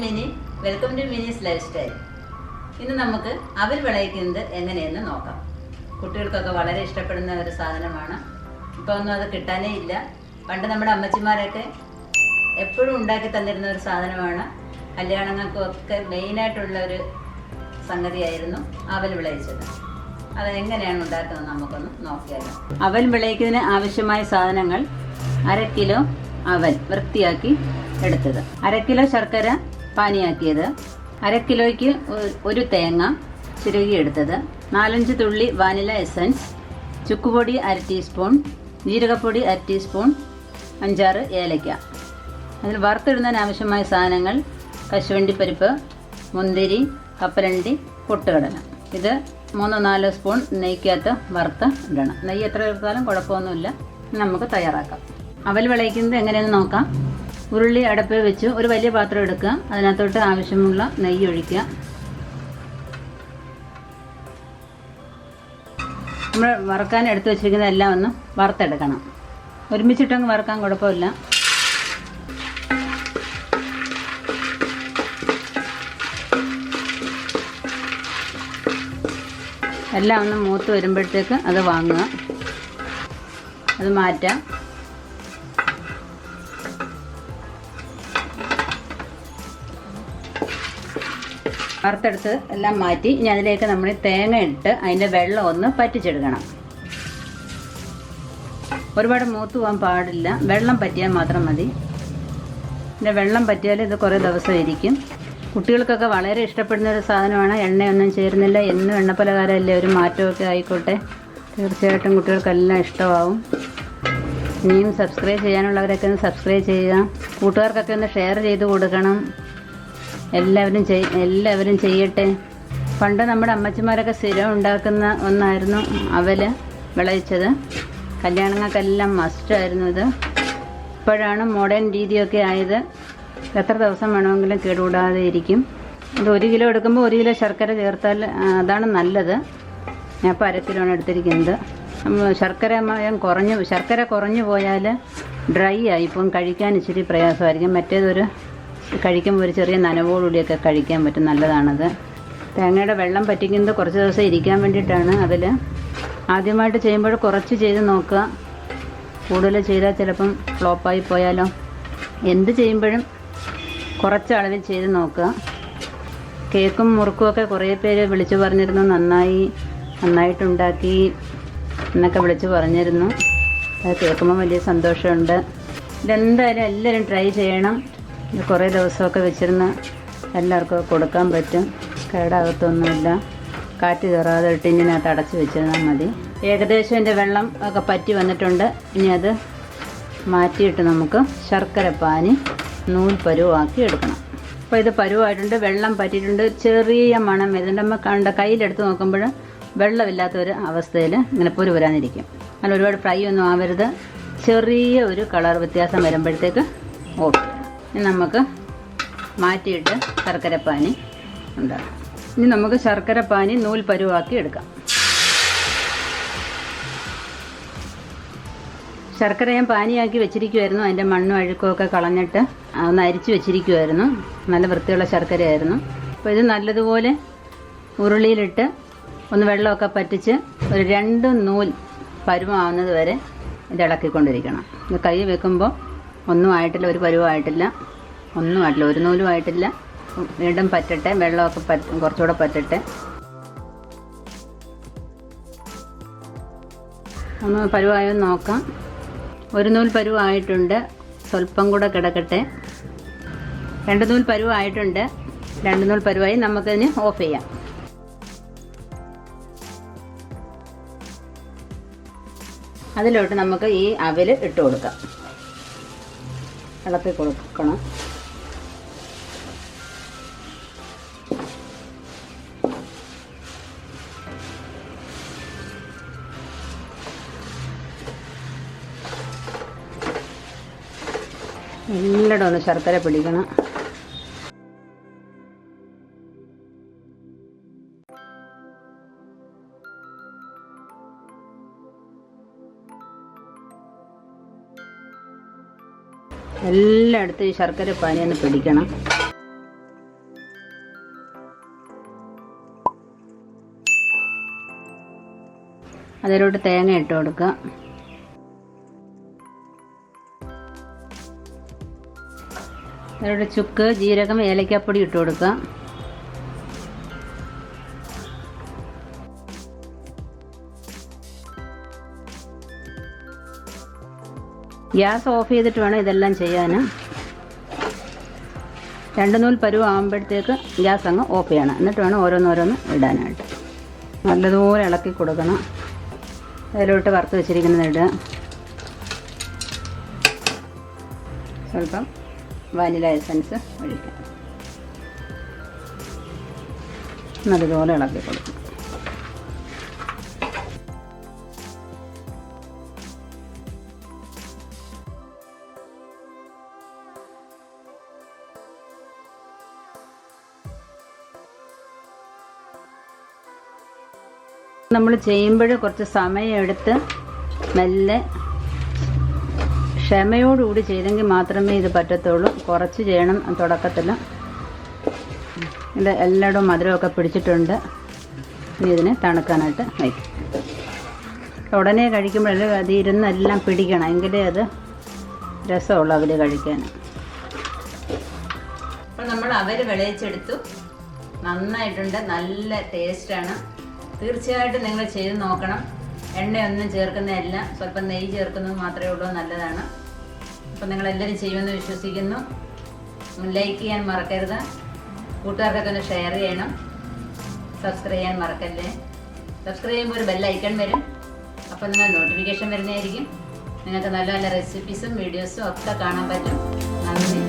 Mini, welcome to Mini's life style. ഇന്ന് നമുക്ക് അവൽ വിളയിക്കുന്നത് എങ്ങനെയെന്ന് നോക്കാം. കുട്ടികൾക്കൊക്കെ വളരെ ഇഷ്ടപ്പെടുന്ന ഒരു സാധനമാണ്. ഇപ്പോൾ ഒന്നും അത് കിട്ടാനേ ഇല്ല. പണ്ട് നമ്മുടെ അമ്മച്ചിമാരൊക്കെ എപ്പോഴും ഉണ്ടാക്കി തന്നിരുന്ന ഒരു സാധനമാണ്. കല്യാണങ്ങൾക്കൊക്കെ മെയിനായിട്ടുള്ള ഒരു സംഗതിയായിരുന്നു അവൽ വിളയിച്ചത്. അത് എങ്ങനെയാണ് ഉണ്ടാക്കുന്നത് നമുക്കൊന്ന് നോക്കിയാലോ. അവൽ വിളയിക്കുന്നതിന് ആവശ്യമായ സാധനങ്ങൾ: 1/2 കിലോ അവൽ വൃത്തിയാക്കി എടുത്തത്, 1/2 കിലോ ശർക്കര പാനിയാക്കിയത്, 1/2 കിലോയ്ക്ക് 1 തേങ്ങ ചിരകിയെടുത്തത്, 4-5 തുള്ളി വാനില എസൻസ്, ചുക്കുപൊടി 1/2 ടീസ്പൂൺ, ജീരകപ്പൊടി 1/2 ടീസ്പൂൺ, 5-6 ഏലയ്ക്ക. അതിൽ വറുത്തിടുന്നതിന് ആവശ്യമായ സാധനങ്ങൾ: കശുവണ്ടിപ്പരിപ്പ്, മുന്തിരി, കപ്പലണ്ടി, പൊട്ടുകടല. ഇത് 3-4 സ്പൂൺ നെയ്ക്കകത്ത് വറുത്ത് ഇടണം. നെയ്യ് എത്ര എടുത്താലും കുഴപ്പമൊന്നുമില്ല. നമുക്ക് തയ്യാറാക്കാം. അവൽ വിളയിക്കുന്നത് എങ്ങനെയെന്ന് നോക്കാം. ഉരുളി അടപ്പിൽ വെച്ച് ഒരു വലിയ പാത്രം എടുക്കുക. അതിനകത്തോട്ട് ആവശ്യമുള്ള നെയ്യ് ഒഴിക്കുക. നമ്മൾ വറുക്കാൻ എടുത്തു വെച്ചിരിക്കുന്ന എല്ലാം ഒന്ന് വറുത്തെടുക്കണം. ഒരുമിച്ചിട്ടങ്ങ് വറുക്കാൻ കുഴപ്പമില്ല. എല്ലാം ഒന്ന് മൂത്ത് വരുമ്പോഴത്തേക്ക് അത് വാങ്ങുക, അത് മാറ്റാം. വറുത്തെടുത്ത് എല്ലാം മാറ്റി ഇനി അതിലേക്ക് നമ്മൾ തേങ്ങ ഇട്ട് അതിൻ്റെ വെള്ളം ഒന്ന് പറ്റിച്ചെടുക്കണം. ഒരുപാട് മൂത്ത് പോകാൻ പാടില്ല, വെള്ളം പറ്റിയാൽ മാത്രം മതി. ഇതിൻ്റെ വെള്ളം പറ്റിയാൽ ഇത് കുറേ ദിവസം ഇരിക്കും. കുട്ടികൾക്കൊക്കെ വളരെ ഇഷ്ടപ്പെടുന്ന ഒരു സാധനമാണ്. എണ്ണയൊന്നും ചേരുന്നില്ല, എന്നും എണ്ണപ്പലഹാരമല്ലേ, ഒരു മാറ്റമൊക്കെ ആയിക്കോട്ടെ. തീർച്ചയായിട്ടും കുട്ടികൾക്കെല്ലാം ഇഷ്ടമാവും. ഇനിയും സബ്സ്ക്രൈബ് ചെയ്യാനുള്ളവരൊക്കെ ഒന്ന് സബ്സ്ക്രൈബ് ചെയ്യുക. കൂട്ടുകാർക്കൊക്കെ ഒന്ന് ഷെയർ ചെയ്ത് കൊടുക്കണം. എല്ലാവരും ചെയ്യട്ടെ. പണ്ട് നമ്മുടെ അമ്മച്ചിമാരൊക്കെ സ്ഥിരം ഉണ്ടാക്കുന്ന ഒന്നായിരുന്നു അവൽ വിളയിച്ചത്. കല്യാണങ്ങൾക്കെല്ലാം മസ്റ്റായിരുന്നു ഇത്. ഇപ്പോഴാണ് മോഡേൺ രീതിയൊക്കെ ആയത്. എത്ര ദിവസം വേണമെങ്കിലും കേടുകൂടാതെ ഇരിക്കും. ഇത് 1 കിലോ എടുക്കുമ്പോൾ 1 കിലോ ശർക്കര ചേർത്താൽ അതാണ് നല്ലത്. ഞാൻ ഇപ്പോൾ 1/2 കിലോ ആണ് എടുത്തിരിക്കുന്നത്. ശർക്കര കുറഞ്ഞു പോയാൽ ഡ്രൈ ആയി ഇപ്പം കഴിക്കാൻ ഇച്ചിരി പ്രയാസമായിരിക്കും. മറ്റേതൊരു കഴിക്കുമ്പോൾ ഒരു ചെറിയ നനവോടുകൂടിയൊക്കെ കഴിക്കാൻ പറ്റും. നല്ലതാണത്. തേങ്ങയുടെ വെള്ളം പറ്റിക്കുന്നത് കുറച്ച് ദിവസം ഇരിക്കാൻ വേണ്ടിയിട്ടാണ്. അതിൽ ആദ്യമായിട്ട് ചെയ്യുമ്പോൾ കുറച്ച് ചെയ്ത് നോക്കുക. കൂടുതൽ ചെയ്താൽ ചിലപ്പം ഫ്ലോപ്പായി പോയാലോ. എന്ത് ചെയ്യുമ്പോഴും കുറച്ച് അളവിൽ ചെയ്ത് നോക്കുക. കേക്കും മുറുക്കുമൊക്കെ കുറേ പേര് വിളിച്ചു പറഞ്ഞിരുന്നു, നന്നായിട്ടുണ്ടാക്കി എന്നൊക്കെ വിളിച്ചു പറഞ്ഞിരുന്നു. അത് കേൾക്കുമ്പോൾ വലിയ സന്തോഷമുണ്ട്. ഇതെന്തായാലും എല്ലാവരും ട്രൈ ചെയ്യണം. ഇത് കുറേ ദിവസമൊക്കെ വെച്ചിരുന്ന് എല്ലാവർക്കും കൊടുക്കാൻ പറ്റും. കേടാകത്തൊന്നുമില്ല. കാറ്റ് കയറാതെ ടിന്നിനകത്ത് അടച്ച് വെച്ചിരുന്നാൽ മതി. ഏകദേശം എൻ്റെ വെള്ളം ഒക്കെ പറ്റി വന്നിട്ടുണ്ട്. ഇനി അത് മാറ്റിയിട്ട് നമുക്ക് ശർക്കര പാനി നൂൽ പരുവാക്കി എടുക്കണം. അപ്പോൾ ഇത് പരുവായിട്ടുണ്ട്, വെള്ളം പറ്റിയിട്ടുണ്ട്. ചെറിയ മണം വരുന്നുണ്ട്. നമ്മൾ കയ്യിലെടുത്ത് നോക്കുമ്പോൾ വെള്ളമില്ലാത്തൊരു അവസ്ഥയിൽ ഇങ്ങനെ വരാനിരിക്കും. അങ്ങനെ ഒരുപാട് ഫ്രൈ ഒന്നും ആവരുത്. ചെറിയ ഒരു കളർ വ്യത്യാസം വരുമ്പോഴത്തേക്ക് ഓക്കെ. ഇനി നമുക്ക് മാറ്റിയിട്ട് ശർക്കരപ്പാനി ഉണ്ടാകും. ഇനി നമുക്ക് ശർക്കരപ്പാനി നൂൽ പരുവാക്കി എടുക്കാം. ശർക്കര ഞാൻ പാനിയാക്കി വെച്ചിരിക്കുമായിരുന്നു. അതിൻ്റെ മണ്ണും അഴുക്കുമൊക്കെ കളഞ്ഞിട്ട് ഒന്ന് അരിച്ച് വെച്ചിരിക്കുമായിരുന്നു. നല്ല വൃത്തിയുള്ള ശർക്കരയായിരുന്നു. അപ്പോൾ ഇത് നല്ലതുപോലെ ഉരുളിയിലിട്ട് ഒന്ന് വെള്ളമൊക്കെ പറ്റിച്ച് ഒരു 2 നൂൽ പരുവാകുന്നത് വരെ ഇത് ഇളക്കിക്കൊണ്ടിരിക്കണം. ഇത് കൈ വെക്കുമ്പോൾ ഒന്നും ആയിട്ടില്ല, ഒരു പരുവായിട്ടില്ല, ഒന്നുമായിട്ടില്ല, ഒരു നൂലും ആയിട്ടില്ല. വീണ്ടും പറ്റട്ടെ, വെള്ളമൊക്കെ കുറച്ചുകൂടെ പറ്റട്ടെ. ഒന്ന് പരുവായോ നോക്കാം. 1 നൂൽ പരുവായിട്ടുണ്ട്. സ്വല്പം കൂടെ കിടക്കട്ടെ. 2 നൂൽ പരുവായിട്ടുണ്ട്. 2 നൂൽ പരുവായി. നമുക്കതിന് ഓഫ് ചെയ്യാം. അതിലോട്ട് നമുക്ക് ഈ അവൽ ഇട്ട് കൊടുക്കാം. ഇളക്കി കൊടുക്കണം. എല്ലായിടും ഒന്ന് ശർക്കര പിടിക്കണം. എല്ലായിടത്തും ഈ ശർക്കര പാനി ഒന്ന് പിടിക്കണം. അതിലോട്ട് തേങ്ങ ഇട്ട് കൊടുക്കുക. അതിലോട്ട് ചുക്ക്, ജീരകം, ഏലക്കാപ്പൊടി ഇട്ട് കൊടുക്കുക. ഗ്യാസ് ഓഫ് ചെയ്തിട്ട് വേണം ഇതെല്ലാം ചെയ്യാൻ. 2 നൂൽ പരുവം ആകുമ്പോഴത്തേക്ക് ഗ്യാസ് അങ്ങ് ഓഫ് ചെയ്യണം. എന്നിട്ട് വേണം ഓരോന്നോരോന്ന് ഇടാനായിട്ട്. നല്ലതുപോലെ ഇളക്കി കൊടുക്കണം. അതിലോട്ട് വറുത്ത് വെച്ചിരിക്കുന്നത് ഇടുക. സ്വല്പം വാനില എസൻസ് ഒഴിക്കാം. നല്ലതുപോലെ ഇളക്കി കൊടുക്കണം. നമ്മൾ ചെയ്യുമ്പോൾ കുറച്ച് സമയമെടുത്ത് മെല്ലെ ക്ഷമയോടുകൂടി ചെയ്തെങ്കിൽ മാത്രമേ ഇത് പറ്റത്തുള്ളൂ. കുറച്ച് ചെയ്യണം തുടക്കത്തിൽ. ഇത് എല്ലായിടവും മധുരമൊക്കെ പിടിച്ചിട്ടുണ്ട്. ഇനി ഇതിനെ തണുക്കാനായിട്ട് വയ്ക്കും. ഉടനെ കഴിക്കുമ്പോഴേ അത് ഇരുന്നെല്ലാം പിടിക്കണം, എങ്കിലേ അത് രസമുള്ളൂ അവര് കഴിക്കാൻ. അപ്പോൾ നമ്മൾ അവര് വിളയിച്ചെടുത്തു. നന്നായിട്ടുണ്ട്, നല്ല ടേസ്റ്റാണ്. തീർച്ചയായിട്ടും നിങ്ങൾ ചെയ്ത് നോക്കണം. എണ്ണയൊന്നും ചേർക്കുന്നതല്ല, സ്വല്പം നെയ്യ് ചേർക്കുന്നത് മാത്രമേ ഉള്ളൂ, നല്ലതാണ്. അപ്പോൾ നിങ്ങളെല്ലാവരും ചെയ്യുമെന്ന് വിശ്വസിക്കുന്നു. ലൈക്ക് ചെയ്യാൻ മറക്കരുത്. കൂട്ടുകാർക്കൊക്കെ ഒന്ന് ഷെയർ ചെയ്യണം. സബ്സ്ക്രൈബ് ചെയ്യാൻ മറക്കല്ലേ. സബ്സ്ക്രൈബ് ചെയ്യുമ്പോൾ ഒരു ബെല്ലൈക്കൺ വരും. അപ്പോൾ നിങ്ങൾ നോട്ടിഫിക്കേഷൻ വരുന്നതായിരിക്കും. നിങ്ങൾക്ക് നല്ല നല്ല റെസിപ്പീസും വീഡിയോസും ഒക്കെ കാണാൻ പറ്റും. നന്ദി.